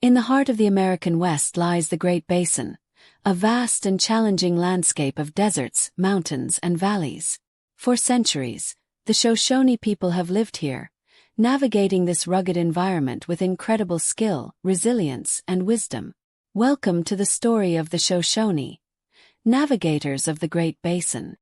In the heart of the American West lies the Great Basin, a vast and challenging landscape of deserts, mountains, and valleys. For centuries, the Shoshone people have lived here, navigating this rugged environment with incredible skill, resilience, and wisdom. Welcome to the story of the Shoshone, navigators of the Great Basin.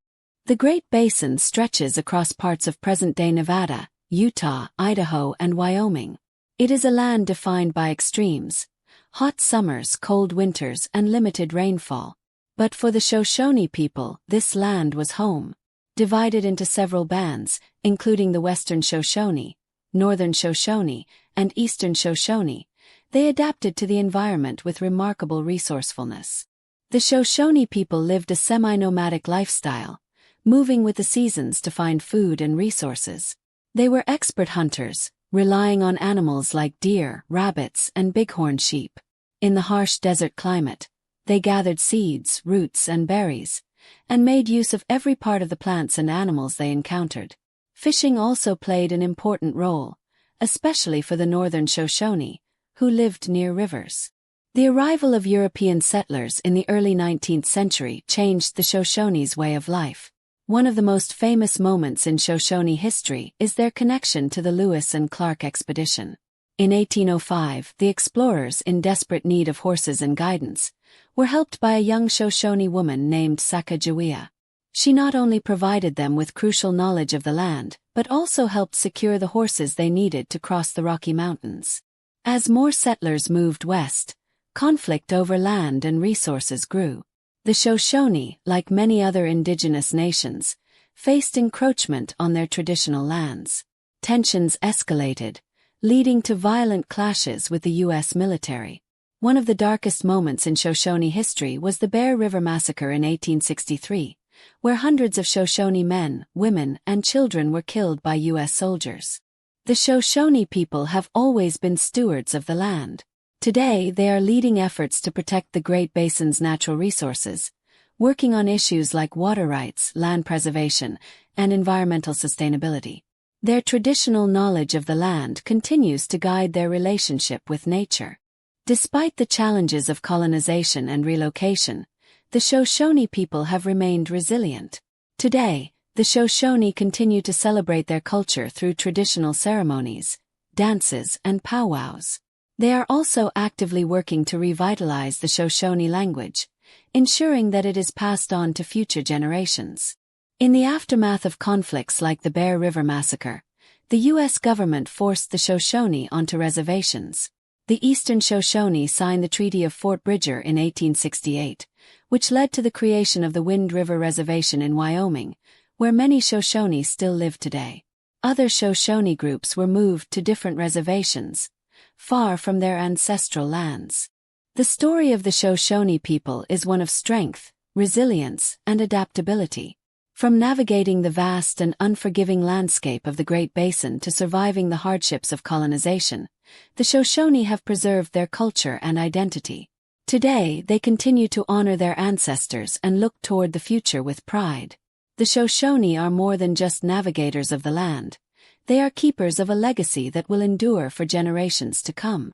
The Great Basin stretches across parts of present-day Nevada, Utah, Idaho, and Wyoming. It is a land defined by extremes: hot summers, cold winters, and limited rainfall. But for the Shoshone people, this land was home. Divided into several bands, including the Western Shoshone, Northern Shoshone, and Eastern Shoshone, they adapted to the environment with remarkable resourcefulness. The Shoshone people lived a semi-nomadic lifestyle, moving with the seasons to find food and resources. They were expert hunters, relying on animals like deer, rabbits, and bighorn sheep. In the harsh desert climate, they gathered seeds, roots, and berries, and made use of every part of the plants and animals they encountered. Fishing also played an important role, especially for the northern Shoshone, who lived near rivers. The arrival of European settlers in the early 19th century changed the Shoshone's way of life. One of the most famous moments in Shoshone history is their connection to the Lewis and Clark expedition. In 1805, the explorers, in desperate need of horses and guidance, were helped by a young Shoshone woman named Sacagawea. She not only provided them with crucial knowledge of the land, but also helped secure the horses they needed to cross the Rocky Mountains. As more settlers moved west, conflict over land and resources grew. The Shoshone, like many other indigenous nations, faced encroachment on their traditional lands. Tensions escalated, leading to violent clashes with the U.S. military. One of the darkest moments in Shoshone history was the Bear River Massacre in 1863, where hundreds of Shoshone men, women, and children were killed by U.S. soldiers. The Shoshone people have always been stewards of the land. Today, they are leading efforts to protect the Great Basin's natural resources, working on issues like water rights, land preservation, and environmental sustainability. Their traditional knowledge of the land continues to guide their relationship with nature. Despite the challenges of colonization and relocation, the Shoshone people have remained resilient. Today, the Shoshone continue to celebrate their culture through traditional ceremonies, dances, and powwows. They are also actively working to revitalize the Shoshone language, ensuring that it is passed on to future generations. In the aftermath of conflicts like the Bear River Massacre, the U.S. government forced the Shoshone onto reservations. The Eastern Shoshone signed the Treaty of Fort Bridger in 1868, which led to the creation of the Wind River Reservation in Wyoming, where many Shoshone still live today. Other Shoshone groups were moved to different reservations, far from their ancestral lands. The story of the Shoshone people is one of strength, resilience, and adaptability. From navigating the vast and unforgiving landscape of the Great Basin to surviving the hardships of colonization, the Shoshone have preserved their culture and identity. Today, they continue to honor their ancestors and look toward the future with pride. The Shoshone are more than just navigators of the land. They are keepers of a legacy that will endure for generations to come.